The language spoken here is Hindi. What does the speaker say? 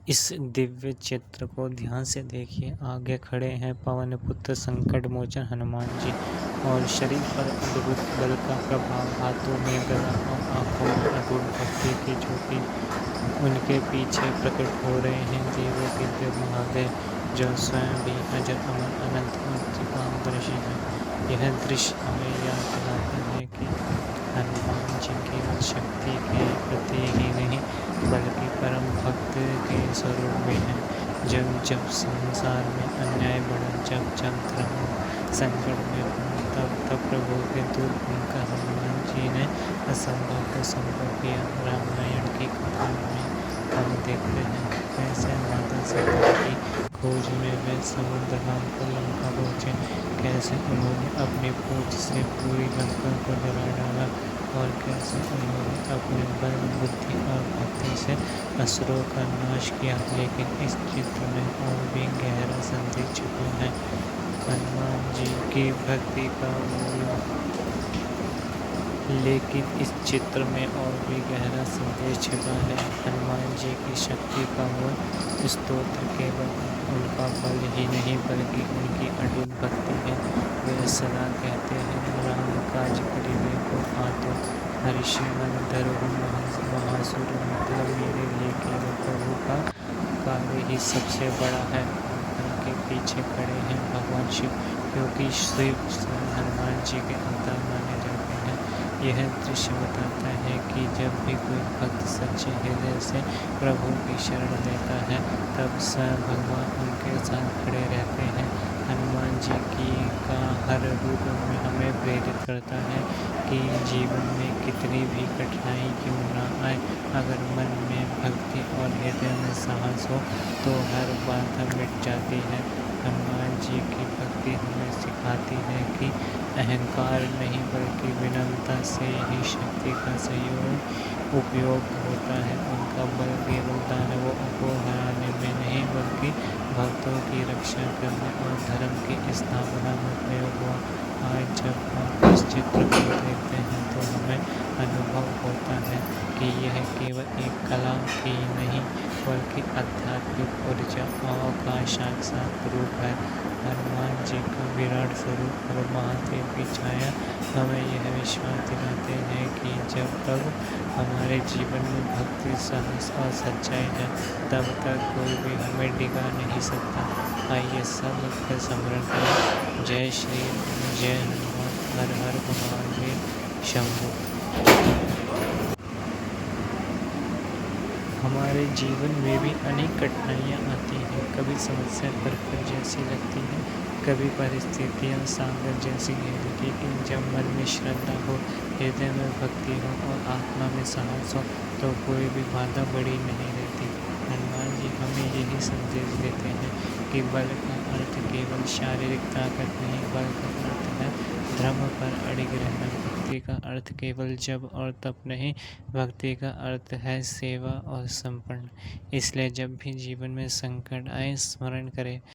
इस दिव्य चित्र को ध्यान से देखिए। आगे खड़े हैं पवन पुत्र संकट मोचन हनुमान जी और शरीर पर अद्भुत बल का प्रभाव, हाथों में गदा और आंखों में अटूट भक्ति की ज्योति। उनके पीछे प्रकट हो रहे हैं देवों के देव महादेव, जो स्वयं भी अजर अमर अनंत और त्रिकालदर्शी है। यह दृश्य हमें याद दिलाता है कि हनुमान जी केवल शक्ति के प्रतीक ही नहीं बल्कि परम भक्त के स्वरूप भी हैं। जब जब संसार में अन्याय बढ़ा, जब जब धर्म संकट में पड़ा, तब तब प्रभु के दूत बनकर हनुमान जी ने असंभव को संभव किया। रामायण की कथा में हम देखते हैं कैसे माता सीता की खोज में वे समुद्र नाम को लंका पहुंचे, कैसे उन्होंने अपनी पूंछ से पूरी लंका को जला डाला और कैसे उन्होंने अपने बल, बुद्धि और भक्ति से असुरों का नाश किया। लेकिन इस चित्र में और भी गहरा संदेश छुपा है। हनुमान जी की भक्ति का मूल लेकिन इस चित्र में और भी गहरा संदेश छिपा है। हनुमान जी की शक्ति का मूल स्तोत्र केवल उनका बल ही नहीं बल्कि उनकी अटूट भक्ति है। वे सदा कहते हैं, राम काज करिबे को आतुर, हरिषिमन धरहु महासुर। मतलब मेरे लिए केवल प्रभु का कार्य ही सबसे बड़ा है। उनके पीछे खड़े हैं भगवान शिव, क्योंकि शिव हनुमान जी के अवतार माने जाते हैं। यह दृश्य बताता है कि जब भी कोई भक्त सच्चे हृदय से प्रभु की शरण लेता है, तब स्वयं भगवान उनके साथ खड़े रहते हैं। हनुमान जी की का हर रूप में हमें प्रेरित करता है कि जीवन में कितनी भी कठिनाई क्यों ना आए, अगर मन में भक्ति और हृदय में साहस हो तो हर बाधा मिट जाती है। हनुमान जी की भक्ति हमें सिखाती है कि अहंकार नहीं बल्कि विनम्रता से ही शक्ति का उपयोग होता है। उनका बल केवल दानवों को हराने में नहीं बल्कि भक्तों की रक्षा करने और धर्म की स्थापना में प्रयोग हुआ। आज जब हम इस चित्र को देखते हैं तो हमें अनुभव होता है कि यह केवल एक कला ही नहीं बल्कि आध्यात्मिक ऊर्जा का साक्षात रूप है। हनुमान जी का विराट स्वरूप और महादेव की छाया हमें यह विश्वास दिलाते हैं कि जब तक हमारे जीवन में भक्ति, साहस और सच्चाई है, तब तक कोई भी हमें डिगा नहीं सकता। आइए सब मिलकर स्मरण करें, जय श्री राम, जय हनुमान, हर हर महादेव शंभू। हमारे जीवन में भी अनेक कठिनाइयाँ आती हैं। कभी समस्या प्रखर जैसी लगती है, कभी परिस्थितियाँ सागर जैसी गहरी। लेकिन जब मन में श्रद्धा हो, हृदय में भक्ति हो और आत्मा में साहस हो, तो कोई भी बाधा बड़ी नहीं रहती। हनुमान जी हमें यही संदेश देते हैं कि बल का अर्थ केवल शारीरिक ताकत नहीं, बल का अर्थ है धर्म पर अड़िग रहना। भक्ति का अर्थ केवल जप और तप नहीं, भक्ति का अर्थ है सेवा और समर्पण। इसलिए जब भी जीवन में संकट आए, स्मरण करें,